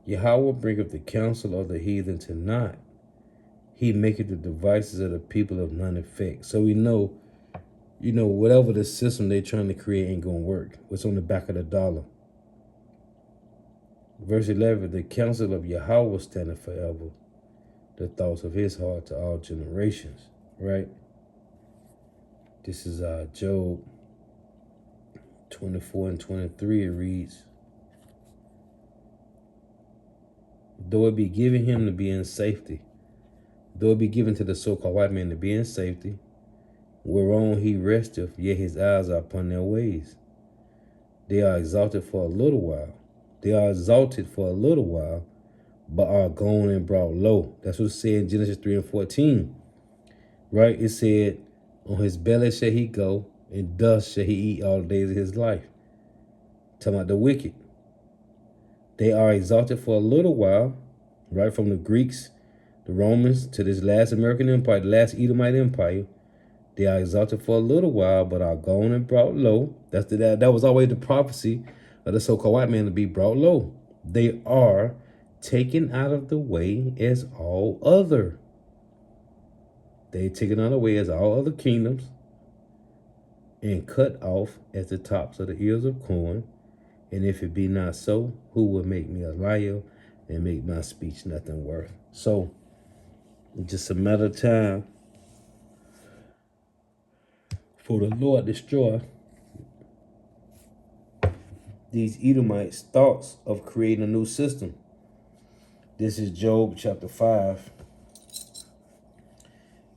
Yahweh bringeth the counsel of the heathen to naught. He maketh the devices of the people of none effect. So we know, whatever the system they're trying to create ain't going to work. What's on the back of the dollar. Verse 11, the counsel of Yahweh standeth forever, the thoughts of his heart to all generations. Right? This is Job 24 and 23. It reads, though it be given him to be in safety, though it be given to the so-called white man to be in safety, whereon he resteth, yet his eyes are upon their ways. They are exalted for a little while. They are exalted for a little while, but are gone and brought low. That's what it said in Genesis 3 and 14. Right? It said, on his belly shall he go, and dust shall he eat all the days of his life. Talking about the wicked. They are exalted for a little while, right, from the Greeks, the Romans, to this last American empire, the last Edomite empire. They are exalted for a little while, but are gone and brought low. That was always the prophecy of the so-called white man, to be brought low. They are taken out of the way as all other. They taken out of the way as all other kingdoms, and cut off as the tops of the ears of corn. And if it be not so, who will make me a liar and make my speech nothing worth? So, it's just a matter of time for the Lord to destroy these Edomites' thoughts of creating a new system. This is Job chapter 5.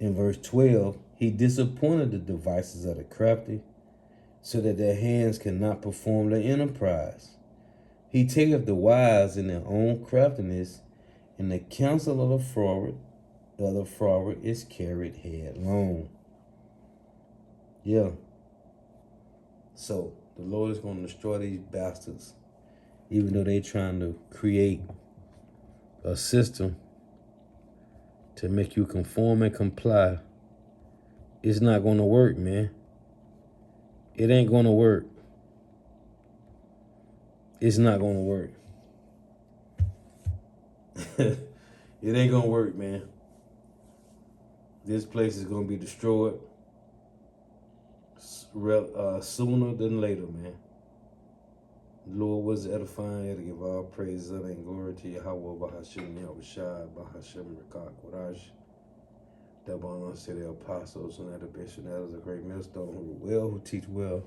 In verse 12, he disappointed the devices of the crafty, so that their hands cannot perform their enterprise. He taketh the wise in their own craftiness, and the counsel of the froward is carried headlong. Yeah. So the Lord is going to destroy these bastards, even though they're trying to create a system to make you conform and comply. It's not going to work, man. It ain't going to work. It's not going to work. It ain't going to work, man. This place is going to be destroyed sooner than later, man. The Lord was edifying here to give all praise, honor, and glory to Yahweh, Bahashim, Yahushua, Bahashim, Rakak, Wadash. Double honor to the apostles and the bishop, that is a great millstone, who teach well,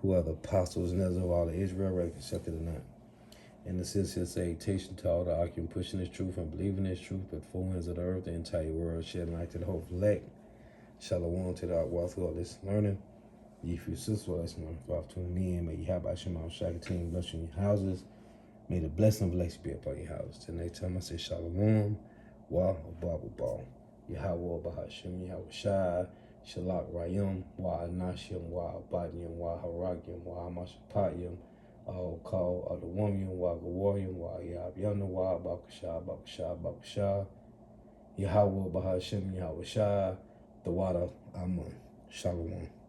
who are the apostles and as of all of Israel, right, accepted or not. And the sincere salutation to all the occupant pushing this truth and believing this truth, but four winds of the earth, the entire world, shedding light to the whole elect. Shalom to the outward through all this learning. If you sister, let's learn for tuning in. May you have Shema Shaka team bless you in your houses. May the blessing of Lex be upon your house. Till next time I say Shalom, Wa Babu Ball. Yahweh Bahashim, Yahweh Shai, Shalak Rayim, Wa Anashim, Wa Abadium, Wa Harakim, Wa Amashapayim, All Call, Adawamium, Wa Gawarim, Wa Yabyana, Wa Bakasha, Bakasha, Bakasha, Yahweh Bahashim, Yahweh Shai, the Water Amun. Shalom.